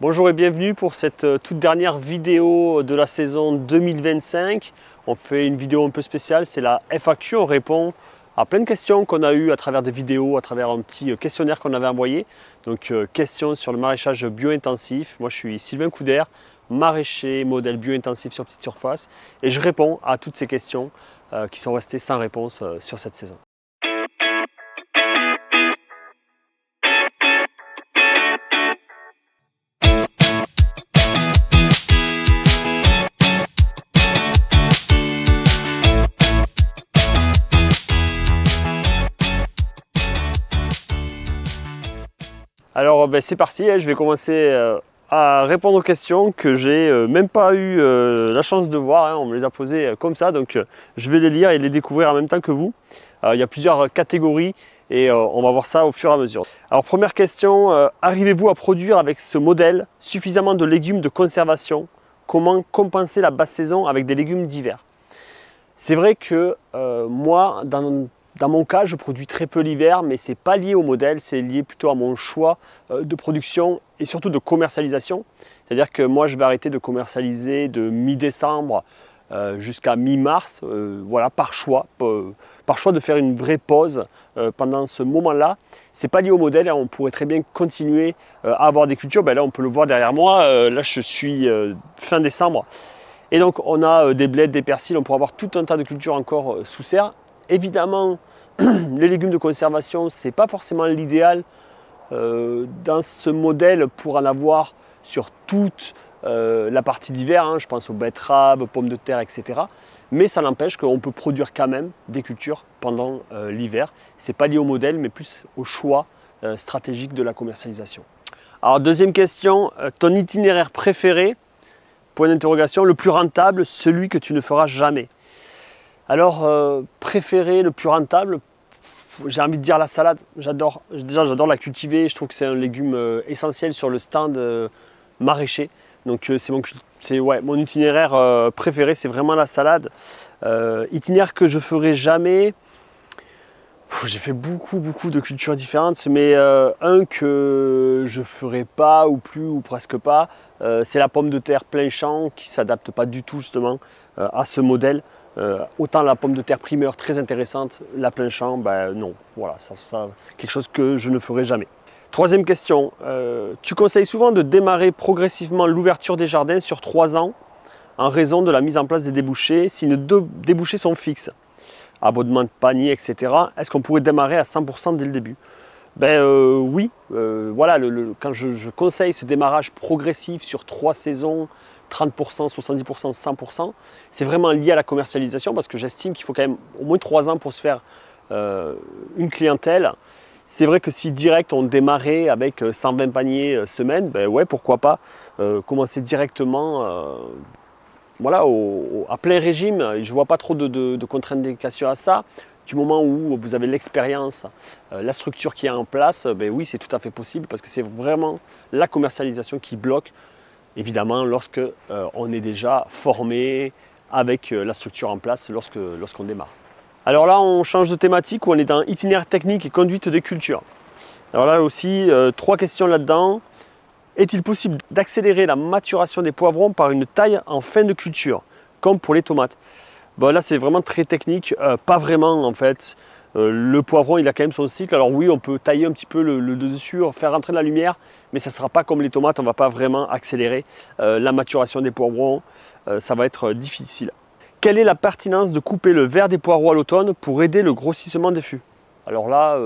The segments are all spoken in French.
Bonjour et bienvenue pour cette toute dernière vidéo de la saison 2025. On fait une vidéo un peu spéciale, c'est la FAQ. On répond à plein de questions qu'on a eues à travers des vidéos, à travers un petit questionnaire qu'on avait envoyé. Donc questions sur le maraîchage bio-intensif. Moi je suis Sylvain Couder, maraîcher modèle bio-intensif sur petite surface. Et je réponds à toutes ces questions qui sont restées sans réponse sur cette saison. Alors c'est parti, je vais commencer à répondre aux questions que j'ai même pas eu la chance de voir, on me les a posées comme ça, donc je vais les lire et les découvrir en même temps que vous. Il y a plusieurs catégories et on va voir ça au fur et à mesure. Alors première question, arrivez-vous à produire avec ce modèle suffisamment de légumes de conservation? Comment compenser la basse saison avec des légumes d'hiver? C'est vrai que moi, dans mon cas, je produis très peu l'hiver, mais ce n'est pas lié au modèle, c'est lié plutôt à mon choix de production et surtout de commercialisation. C'est-à-dire que moi, je vais arrêter de commercialiser de mi-décembre jusqu'à mi-mars, voilà, par choix de faire une vraie pause pendant ce moment-là. Ce n'est pas lié au modèle, on pourrait très bien continuer à avoir des cultures. Là, on peut le voir derrière moi, là, je suis fin décembre. Et donc, on a des bleds, des persils, on pourra avoir tout un tas de cultures encore sous serre. Évidemment, les légumes de conservation, ce n'est pas forcément l'idéal dans ce modèle pour en avoir sur toute la partie d'hiver. Je pense aux betteraves, pommes de terre, etc. Mais ça n'empêche qu'on peut produire quand même des cultures pendant l'hiver. Ce n'est pas lié au modèle, mais plus au choix stratégique de la commercialisation. Alors, deuxième question, ton itinéraire préféré? Point d'interrogation, le plus rentable, celui que tu ne feras jamais. Alors, préféré, le plus rentable, j'ai envie de dire la salade. J'adore la cultiver. Je trouve que c'est un légume essentiel sur le stand maraîcher. Donc, c'est mon itinéraire préféré, c'est vraiment la salade. Itinéraire que je ferai jamais. J'ai fait beaucoup de cultures différentes, mais un que je ferai pas ou plus ou presque pas, c'est la pomme de terre plein champ qui ne s'adapte pas du tout justement à ce modèle. Autant la pomme de terre primeur très intéressante, la plein champ, non. Voilà, ça quelque chose que je ne ferai jamais. Troisième question, tu conseilles souvent de démarrer progressivement l'ouverture des jardins sur 3 ans en raison de la mise en place des débouchés si nos débouchés sont fixes. Abonnement de panier, etc. Est-ce qu'on pourrait démarrer à 100% dès le début? Oui, voilà, quand je conseille ce démarrage progressif sur 3 saisons, 30%, 70%, 100%, c'est vraiment lié à la commercialisation parce que j'estime qu'il faut quand même au moins 3 ans pour se faire une clientèle. C'est vrai que si direct on démarrait avec 120 paniers semaine, ouais, pourquoi pas commencer directement voilà, à plein régime. Je ne vois pas trop de contre-indications à ça. Du moment où vous avez l'expérience, la structure qui est en place, oui, c'est tout à fait possible parce que c'est vraiment la commercialisation qui bloque, évidemment, lorsque on est déjà formé avec la structure en place lorsqu'on démarre. Alors là, on change de thématique où on est dans itinéraire technique et conduite des cultures. Alors là aussi, 3 questions là-dedans. Est-il possible d'accélérer la maturation des poivrons par une taille en fin de culture, comme pour les tomates? Là, c'est vraiment très technique, pas vraiment en fait. Le poivron, il a quand même son cycle. Alors oui, on peut tailler un petit peu le dessus, faire rentrer de la lumière, mais ça ne sera pas comme les tomates, on ne va pas vraiment accélérer la maturation des poivrons. Ça va être difficile. Quelle est la pertinence de couper le vert des poireaux à l'automne pour aider le grossissement des fûts? Alors là,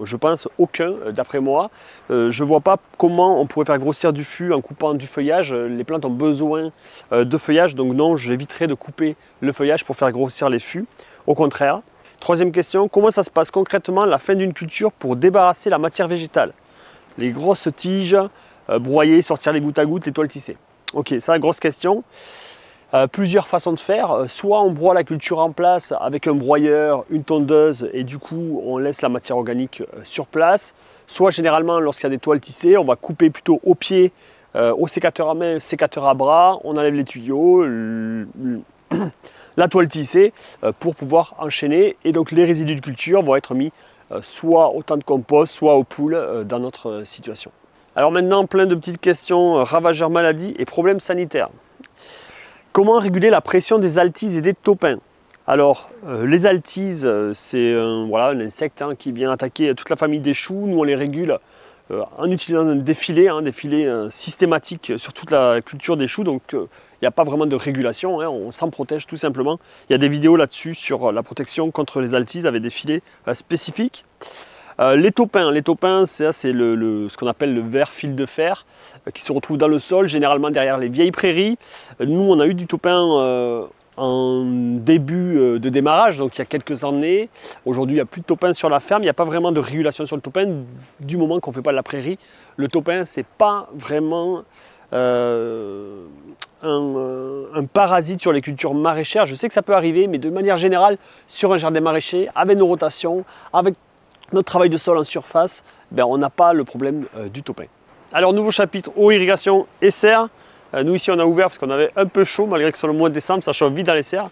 je pense aucun, d'après moi. Je ne vois pas comment on pourrait faire grossir du fût en coupant du feuillage. Les plantes ont besoin de feuillage, donc non, j'éviterai de couper le feuillage pour faire grossir les fûts. Au contraire. Troisième question, comment ça se passe concrètement la fin d'une culture pour débarrasser la matière végétale? Les grosses tiges, broyer, sortir les gouttes à gouttes, les toiles tissées. Ok, ça, grosse question. Plusieurs façons de faire, soit on broie la culture en place avec un broyeur, une tondeuse et du coup on laisse la matière organique sur place, soit généralement lorsqu'il y a des toiles tissées, on va couper plutôt au pied, au sécateur à main, sécateur à bras, on enlève les tuyaux, la toile tissée pour pouvoir enchaîner et donc les résidus de culture vont être mis soit au tas de compost, soit aux poules dans notre situation. Alors maintenant, plein de petites questions, ravageurs maladies et problèmes sanitaires. Comment réguler la pression des altises et des taupins? Alors, les altises, c'est voilà, un insecte qui vient attaquer toute la famille des choux. Nous, on les régule en utilisant des filets systématiques sur toute la culture des choux. Donc, il n'y a pas vraiment de régulation, on s'en protège tout simplement. Il y a des vidéos là-dessus sur la protection contre les altises avec des filets spécifiques. Les taupins, c'est ce qu'on appelle le ver fil de fer qui se retrouve dans le sol, généralement derrière les vieilles prairies. Nous, on a eu du taupin en début de démarrage, donc il y a quelques années. Aujourd'hui, il n'y a plus de taupin sur la ferme, il n'y a pas vraiment de régulation sur le taupin du moment qu'on ne fait pas de la prairie. Le taupin, c'est pas vraiment un parasite sur les cultures maraîchères. Je sais que ça peut arriver, mais de manière générale, sur un jardin maraîcher, avec nos rotations, avec notre travail de sol en surface, on n'a pas le problème du taupin. Alors, nouveau chapitre, eau, irrigation et serre. Nous ici on a ouvert parce qu'on avait un peu chaud, malgré que sur le mois de décembre ça chauffe vite dans les serres.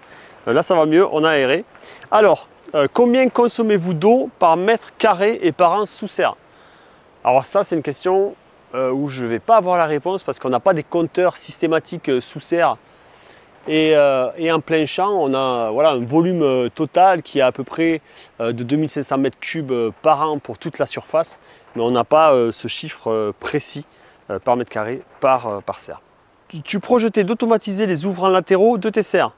Là ça va mieux, on a aéré. Alors, combien consommez-vous d'eau par mètre carré et par an sous serre? Alors ça c'est une question où je ne vais pas avoir la réponse parce qu'on n'a pas des compteurs systématiques sous serre. Et en plein champ, on a voilà, un volume total qui est à peu près de 2500 m3 par an pour toute la surface, mais on n'a pas ce chiffre précis par mètre carré par serre. Tu projetais d'automatiser les ouvrants latéraux de tes serres.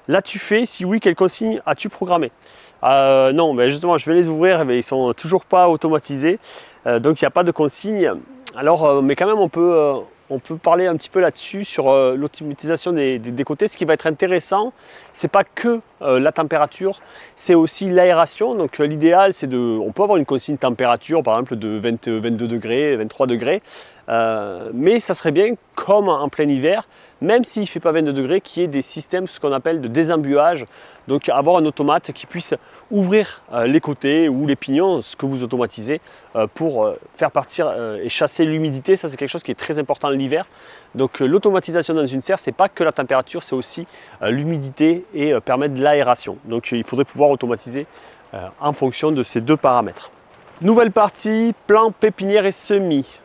L'as-tu fait? Si oui, quelle consigne as-tu programmé? Non, mais justement, je vais les ouvrir, mais ils ne sont toujours pas automatisés, donc il n'y a pas de consigne. Alors, mais quand même, on peut parler un petit peu là-dessus sur l'optimisation des côtés. Ce qui va être intéressant, c'est pas que la température, c'est aussi l'aération. Donc l'idéal, c'est on peut avoir une consigne température, par exemple de 22 degrés, 23 degrés, mais ça serait bien, comme en plein hiver, même s'il ne fait pas 22 degrés, qu'il y ait des systèmes, ce qu'on appelle de désembuage. Donc avoir un automate qui puisse ouvrir les côtés ou les pignons, ce que vous automatisez, pour faire partir et chasser l'humidité. Ça, c'est quelque chose qui est très important l'hiver. Donc l'automatisation dans une serre, c'est pas que la température, c'est aussi l'humidité et permettre de l'aération. Donc il faudrait pouvoir automatiser en fonction de ces deux paramètres. Nouvelle partie, plan, pépinière et semis.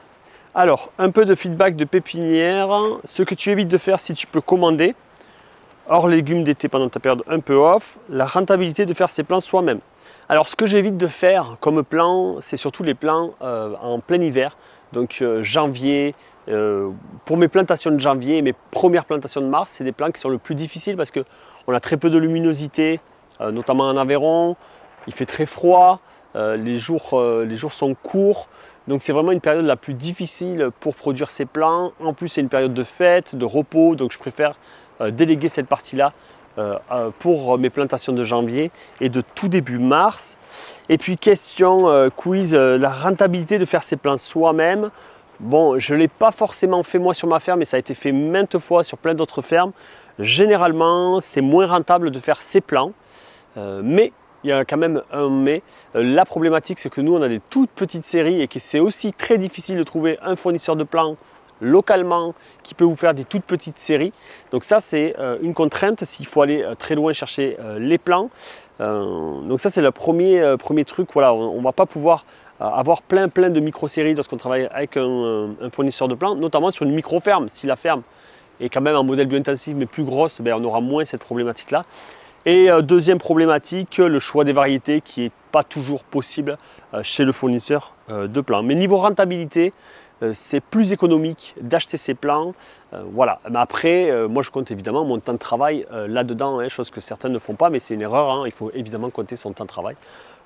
Alors, un peu de feedback de pépinière. Ce que tu évites de faire si tu peux commander, hors légumes d'été pendant ta période un peu off, la rentabilité de faire ses plans soi-même. Alors, ce que j'évite de faire comme plan, c'est surtout les plans en plein hiver. Donc janvier, pour mes plantations de janvier et mes premières plantations de mars, c'est des plans qui sont le plus difficiles parce qu'on a très peu de luminosité, notamment en Aveyron, il fait très froid, les jours sont courts. Donc c'est vraiment une période la plus difficile pour produire ces plants. En plus c'est une période de fête, de repos, donc je préfère déléguer cette partie-là pour mes plantations de janvier et de tout début mars. Et puis question quiz, la rentabilité de faire ces plants soi-même. Bon, je ne l'ai pas forcément fait moi sur ma ferme, mais ça a été fait maintes fois sur plein d'autres fermes. Généralement, c'est moins rentable de faire ces plants, mais il y a quand même un mais. La problématique, c'est que nous, on a des toutes petites séries et que c'est aussi très difficile de trouver un fournisseur de plants localement qui peut vous faire des toutes petites séries. Donc ça, c'est une contrainte s'il faut aller très loin chercher les plants. Donc ça, c'est le premier truc. Voilà, on ne va pas pouvoir avoir plein de micro-séries lorsqu'on travaille avec un fournisseur de plants, notamment sur une micro-ferme. Si la ferme est quand même en modèle bio-intensif mais plus grosse, on aura moins cette problématique-là. Et deuxième problématique, le choix des variétés qui n'est pas toujours possible chez le fournisseur de plants. Mais niveau rentabilité, c'est plus économique d'acheter ces plants. Voilà. Mais après, moi je compte évidemment mon temps de travail là-dedans, chose que certains ne font pas, mais c'est une erreur. Il faut évidemment compter son temps de travail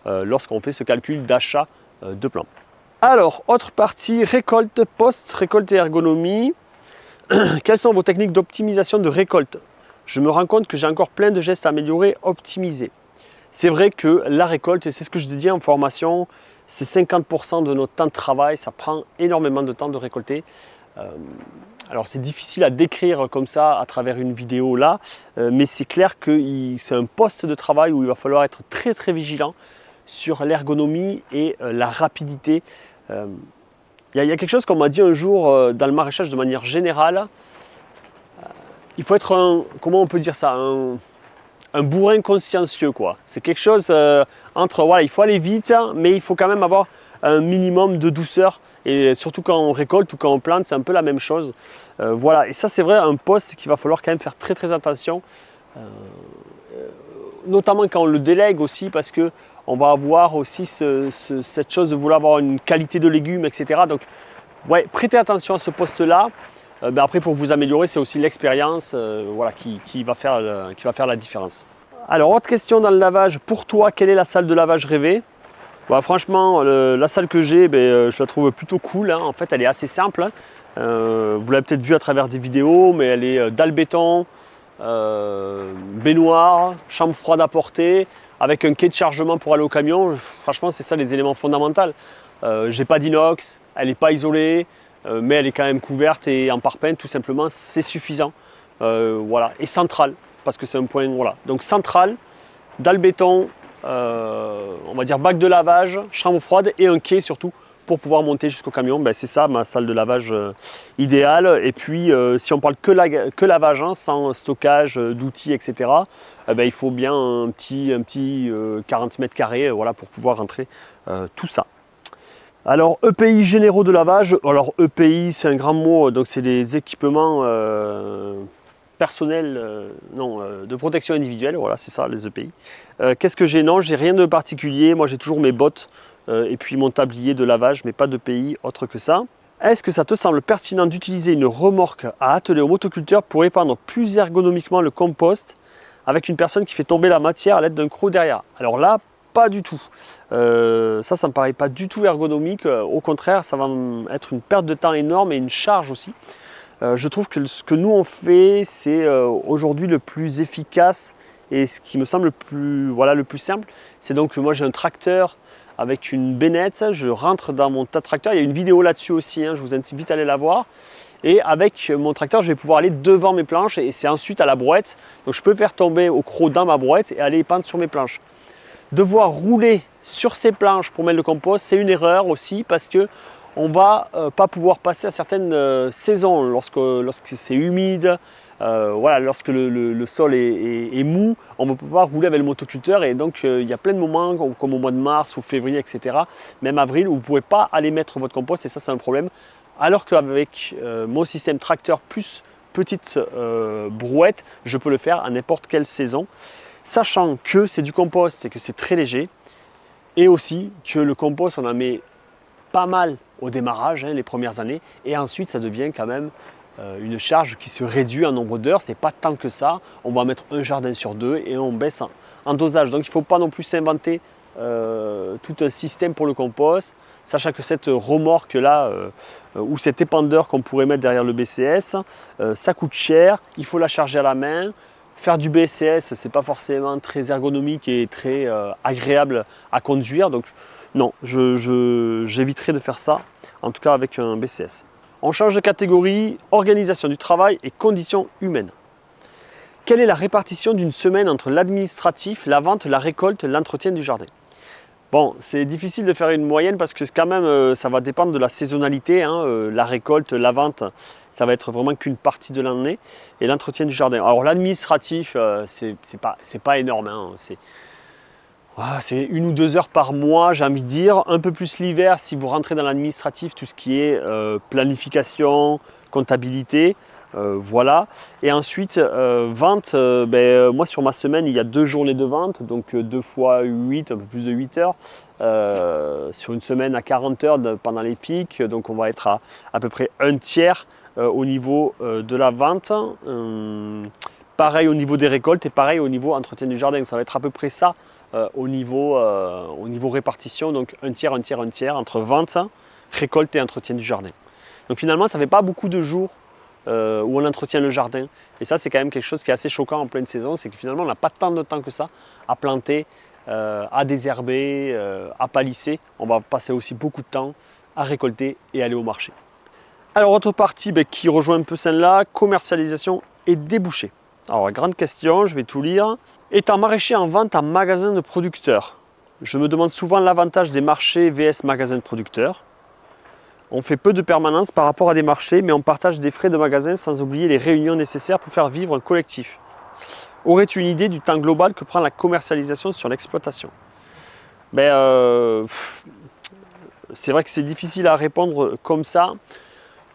lorsqu'on fait ce calcul d'achat de plants. Alors, autre partie, récolte, post-récolte et ergonomie. Quelles sont vos techniques d'optimisation de récolte? Je me rends compte que j'ai encore plein de gestes à améliorer, optimiser. C'est vrai que la récolte, et c'est ce que je disais en formation, c'est 50% de notre temps de travail, ça prend énormément de temps de récolter. Alors c'est difficile à décrire comme ça à travers une vidéo là, mais c'est clair que c'est un poste de travail où il va falloir être très vigilant sur l'ergonomie et la rapidité. Il y a quelque chose qu'on m'a dit un jour dans le maraîchage de manière générale. Il faut être comment on peut dire ça, un bourrin consciencieux quoi. C'est quelque chose entre, voilà, il faut aller vite, mais il faut quand même avoir un minimum de douceur. Et surtout quand on récolte ou quand on plante, c'est un peu la même chose. Voilà, et ça c'est vrai, un poste qu'il va falloir quand même faire très attention. Notamment quand on le délègue aussi, parce que on va avoir aussi cette chose de vouloir avoir une qualité de légumes, etc. Donc ouais, prêtez attention à ce poste-là. Après, pour vous améliorer, c'est aussi l'expérience voilà, qui va faire la différence. Alors, autre question dans le lavage. Pour toi, quelle est la salle de lavage rêvée? Franchement, la salle que j'ai, je la trouve plutôt cool. Hein. En fait, elle est assez simple. Hein. Vous l'avez peut-être vu à travers des vidéos, mais elle est dalle béton, baignoire, chambre froide à portée, avec un quai de chargement pour aller au camion. Franchement, c'est ça les éléments fondamentaux. J'ai pas d'inox, elle n'est pas isolée, mais elle est quand même couverte et en parpaing, tout simplement, c'est suffisant. Voilà. Et centrale, parce que c'est un point, voilà. Donc centrale, dalle béton, on va dire bac de lavage, chambre froide et un quai surtout pour pouvoir monter jusqu'au camion. C'est ça ma salle de lavage idéale. Et puis si on parle que lavage, hein, sans stockage d'outils, etc., il faut bien un petit 40 mètres carrés voilà, pour pouvoir rentrer tout ça. Alors EPI généraux de lavage, alors EPI c'est un grand mot, donc c'est des équipements personnels, de protection individuelle, voilà c'est ça les EPI. Qu'est-ce que j'ai? Non, j'ai rien de particulier, moi j'ai toujours mes bottes et puis mon tablier de lavage, mais pas d'EPI autre que ça. Est-ce que ça te semble pertinent d'utiliser une remorque à atteler au motoculteur pour épandre plus ergonomiquement le compost avec une personne qui fait tomber la matière à l'aide d'un croc derrière? Alors là, pas du tout. Ça me paraît pas du tout ergonomique. Au contraire, ça va être une perte de temps énorme et une charge aussi. Je trouve que ce que nous on fait, c'est aujourd'hui le plus efficace et ce qui me semble le plus simple. C'est donc que moi j'ai un tracteur avec une bennette. Je rentre dans mon tas de tracteur. Il y a une vidéo là-dessus aussi. Hein, je vous invite à aller la voir. Et avec mon tracteur, je vais pouvoir aller devant mes planches et c'est ensuite à la brouette. Donc je peux faire tomber au croc dans ma brouette et aller épandre sur mes planches. Devoir rouler sur ces planches pour mettre le compost, c'est une erreur aussi parce que on va pas pouvoir passer à certaines saisons lorsque c'est humide, voilà, lorsque le sol est mou, on ne peut pas rouler avec le motoculteur et donc il y a plein de moments comme au mois de mars ou février, etc., même avril, où vous ne pouvez pas aller mettre votre compost et ça c'est un problème. Alors qu'avec mon système tracteur plus petite brouette, je peux le faire à n'importe quelle saison. Sachant que c'est du compost et que c'est très léger, et aussi que le compost on en met pas mal au démarrage, hein, les premières années, et ensuite ça devient quand même une charge qui se réduit en nombre d'heures, c'est pas tant que ça, on va mettre un jardin sur deux et on baisse en dosage, donc il ne faut pas non plus s'inventer tout un système pour le compost, sachant que cette remorque là, ou cet épandeur qu'on pourrait mettre derrière le BCS, ça coûte cher, il faut la charger à la main. Faire du BCS, c'est pas forcément très ergonomique et très agréable à conduire. Donc non, j'éviterai de faire ça, en tout cas avec un BCS. On change de catégorie, organisation du travail et conditions humaines. Quelle est la répartition d'une semaine entre l'administratif, la vente, la récolte, l'entretien du jardin? Bon, c'est difficile de faire une moyenne parce que quand même, ça va dépendre de la saisonnalité. Hein, la récolte, la vente, ça va être vraiment qu'une partie de l'année. Et l'entretien du jardin. Alors l'administratif, c'est pas énorme. Hein, c'est 1 ou 2 heures par mois, j'ai envie de dire. Un peu plus l'hiver si vous rentrez dans l'administratif, tout ce qui est planification, comptabilité. Voilà. Et ensuite, vente, moi sur ma semaine, il y a 2 journées de vente, donc 2 fois 8, un peu plus de 8 heures. Sur une semaine à 40 heures pendant les pics, donc on va être à peu près un tiers au niveau de la vente. Pareil au niveau des récoltes et pareil au niveau entretien du jardin. Ça va être à peu près ça au niveau répartition, donc un tiers entre vente, récolte et entretien du jardin. Donc finalement, ça ne fait pas beaucoup de jours où on entretient le jardin. Et ça, c'est quand même quelque chose qui est assez choquant en pleine saison, c'est que finalement, on n'a pas tant de temps que ça à planter, à désherber, à palisser. On va passer aussi beaucoup de temps à récolter et aller au marché. Alors, autre partie qui rejoint un peu celle-là, commercialisation et débouchés. Alors, grande question, je vais tout lire. Étant maraîcher en vente en magasin de producteurs, je me demande souvent l'avantage des marchés vs magasins de producteurs. On fait peu de permanence par rapport à des marchés, mais on partage des frais de magasin sans oublier les réunions nécessaires pour faire vivre un collectif. Aurais-tu une idée du temps global que prend la commercialisation sur l'exploitation? c'est vrai que c'est difficile à répondre comme ça.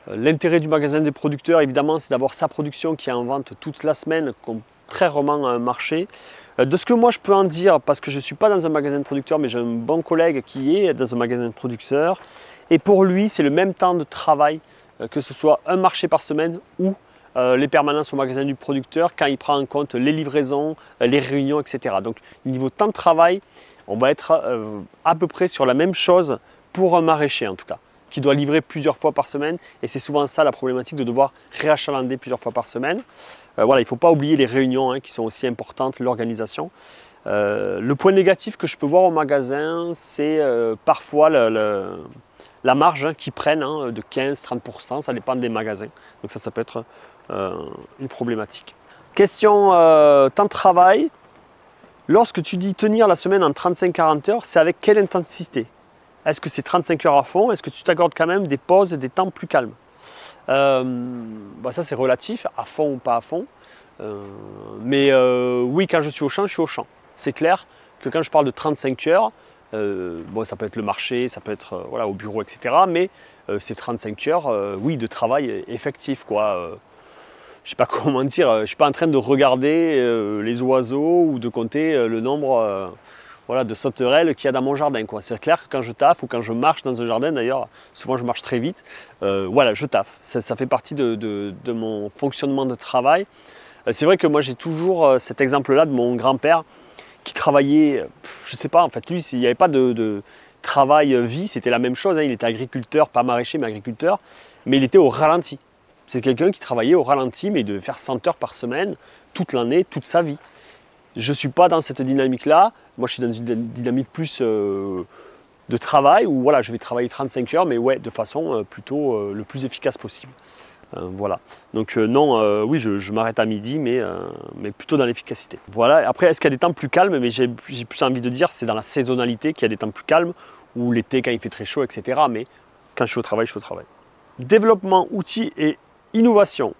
L'intérêt du magasin des producteurs, évidemment, c'est d'avoir sa production qui est en vente toute la semaine, contrairement à un marché. De ce que moi je peux en dire, parce que je ne suis pas dans un magasin de producteurs, mais j'ai un bon collègue qui est dans un magasin de producteurs, et pour lui, c'est le même temps de travail, que ce soit un marché par semaine ou les permanences au magasin du producteur, quand il prend en compte les livraisons, les réunions, etc. Donc, niveau temps de travail, on va être à peu près sur la même chose pour un maraîcher en tout cas, qui doit livrer plusieurs fois par semaine, et c'est souvent ça la problématique de devoir réachalander plusieurs fois par semaine. Voilà, il ne faut pas oublier les réunions qui sont aussi importantes, l'organisation. Le point négatif que je peux voir au magasin, c'est parfois la marge qu'ils prennent de 15-30%, ça dépend des magasins. Donc ça peut être une problématique. Question temps de travail. Lorsque tu dis tenir la semaine en 35-40 heures, c'est avec quelle intensité? Est-ce que c'est 35 heures à fond? Est-ce que tu t'accordes quand même des pauses et des temps plus calmes? Ça c'est relatif, à fond ou pas à fond. Mais oui, quand je suis au champ, je suis au champ. C'est clair que quand je parle de 35 heures, ça peut être le marché, ça peut être au bureau, etc. Mais c'est 35 heures, oui, de travail effectif, quoi. Je sais pas comment dire, je ne suis pas en train de regarder les oiseaux ou de compter le nombre de sauterelles qu'il y a dans mon jardin, quoi. C'est clair que quand je taffe ou quand je marche dans un jardin, d'ailleurs, souvent je marche très vite, je taffe. Ça fait partie de mon fonctionnement de travail. C'est vrai que moi j'ai toujours cet exemple-là de mon grand-père qui travaillait, je sais pas, en fait, lui, il n'y avait pas de travail-vie, c'était la même chose. Il était agriculteur, pas maraîcher, mais agriculteur, mais il était au ralenti. C'est quelqu'un qui travaillait au ralenti, mais il devait faire 100 heures par semaine, toute l'année, toute sa vie. Je ne suis pas dans cette dynamique-là. Moi, je suis dans une dynamique plus de travail, où je vais travailler 35 heures, mais de façon plutôt le plus efficace possible. Voilà. Donc non, oui, je m'arrête à midi, mais plutôt dans l'efficacité. Voilà. Après, est-ce qu'il y a des temps plus calmes? Mais j'ai plus envie de dire, c'est dans la saisonnalité qu'il y a des temps plus calmes, ou l'été quand il fait très chaud, etc. Mais quand je suis au travail, je suis au travail. Développement, outils et innovation.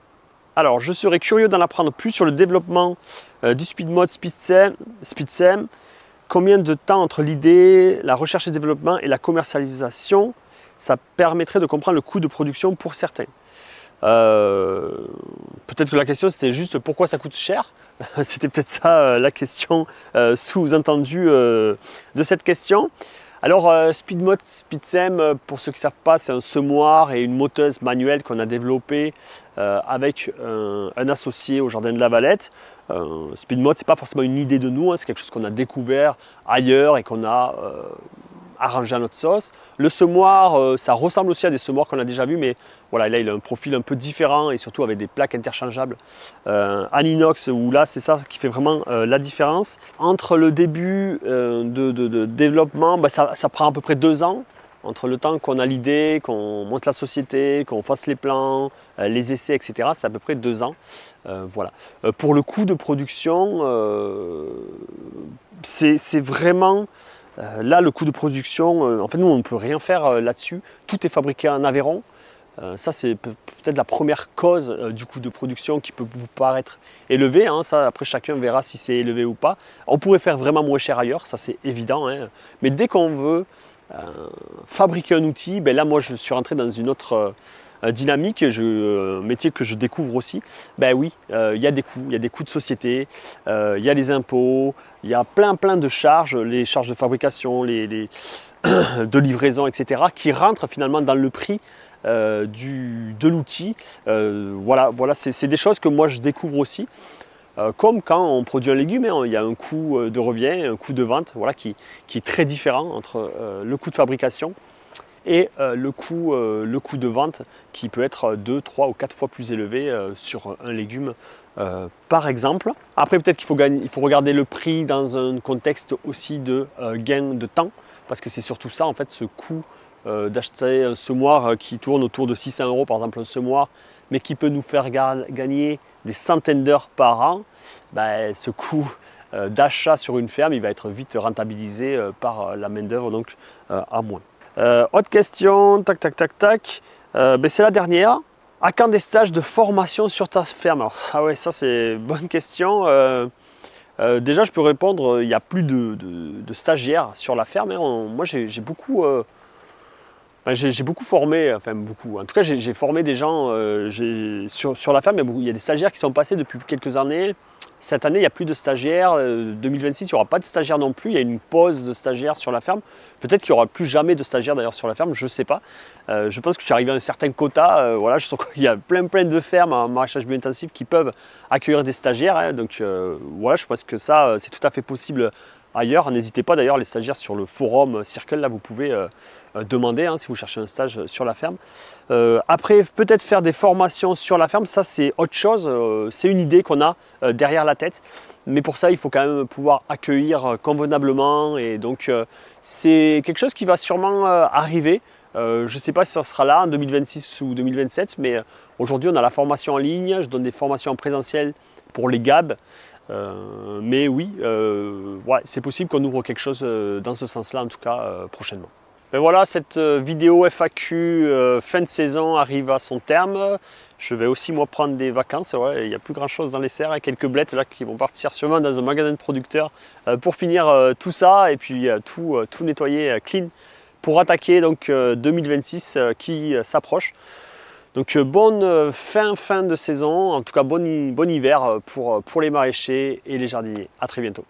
Alors, je serais curieux d'en apprendre plus sur le développement du SpeedMod SpeedSem. Combien de temps entre l'idée, la recherche et développement et la commercialisation? Ça permettrait de comprendre le coût de production pour certains. Peut-être que la question c'était juste pourquoi ça coûte cher. C'était peut-être ça la question sous-entendue de cette question. Alors SpeedMod SpeedSem, pour ceux qui ne savent pas, c'est un semoir et une moteuse manuelle qu'on a développé avec un associé au Jardin de la Valette. SpeedMod, c'est pas forcément une idée de nous, c'est quelque chose qu'on a découvert ailleurs et qu'on a arrangé à notre sauce. Le semoir, ça ressemble aussi à des semoirs qu'on a déjà vus, mais là il a un profil un peu différent et surtout avec des plaques interchangeables en inox, où là c'est ça qui fait vraiment la différence. Entre le début de développement, ça prend à peu près 2 ans, entre le temps qu'on a l'idée, qu'on monte la société, qu'on fasse les plans, les essais, etc. C'est à peu près 2 ans. Pour le coût de production, c'est vraiment... là, le coût de production, en fait, nous, on ne peut rien faire là-dessus. Tout est fabriqué en Aveyron. Ça, c'est peut-être la première cause du coût de production qui peut vous paraître élevé. Ça, après, chacun verra si c'est élevé ou pas. On pourrait faire vraiment moins cher ailleurs, ça c'est évident. Mais dès qu'on veut fabriquer un outil, là, moi, je suis rentré dans une autre dynamique, métier que je découvre aussi. Oui, il y a des coûts de société, il y a les impôts, il y a plein de charges, les charges de fabrication, de livraison, etc., qui rentrent finalement dans le prix de l'outil. C'est des choses que moi je découvre aussi. Comme quand on produit un légume, il y a un coût de revient, un coût de vente qui est très différent entre le coût de fabrication et le coût de vente qui peut être 2, 3 ou 4 fois plus élevé sur un légume par exemple. Après peut-être qu'il faut regarder le prix dans un contexte aussi de gain de temps, parce que c'est surtout ça en fait, ce coût d'acheter un semoir qui tourne autour de 600 € par exemple, un semoir, mais qui peut nous faire gagner des centaines d'heures par an. Ce coût d'achat sur une ferme, il va être vite rentabilisé par la main d'œuvre, donc à moins. Autre question, tac. C'est la dernière. À quand des stages de formation sur ta ferme? Alors, ah ouais, ça c'est une bonne question. Déjà, je peux répondre, il n'y a plus de stagiaires sur la ferme. Moi, j'ai beaucoup J'ai beaucoup formé, enfin beaucoup, en tout cas j'ai formé des gens sur la ferme, il y a des stagiaires qui sont passés depuis quelques années. Cette année, il n'y a plus de stagiaires. 2026, il n'y aura pas de stagiaires non plus. Il y a une pause de stagiaires sur la ferme. Peut-être qu'il n'y aura plus jamais de stagiaires d'ailleurs sur la ferme, je ne sais pas. Je pense que je suis arrivé à un certain quota. Voilà, je sens qu'il y a plein de fermes en maraîchage bio-intensif qui peuvent accueillir des stagiaires. Hein. Donc voilà, je pense que ça, c'est tout à fait possible ailleurs. N'hésitez pas d'ailleurs, les stagiaires sur le forum Circle, là, vous pouvez demander hein, si vous cherchez un stage sur la ferme. Après, peut-être faire des formations sur la ferme, ça c'est autre chose. C'est une idée qu'on a derrière la tête. Mais pour ça, il faut quand même pouvoir accueillir convenablement. Et donc, c'est quelque chose qui va sûrement arriver. Je ne sais pas si ça sera là en 2026 ou 2027, mais aujourd'hui, on a la formation en ligne. Je donne des formations en présentiel pour les GAB. Mais oui, ouais, c'est possible qu'on ouvre quelque chose dans ce sens-là, en tout cas prochainement. Ben voilà, cette vidéo FAQ fin de saison arrive à son terme. Je vais aussi moi prendre des vacances. Ouais, il n'y a plus grand chose dans les serres, hein, quelques blettes là qui vont partir sûrement dans un magasin de producteurs pour finir tout ça et puis tout nettoyer clean pour attaquer donc 2026 qui s'approche. Donc bonne fin de saison, en tout cas bon hiver pour les maraîchers et les jardiniers. À très bientôt.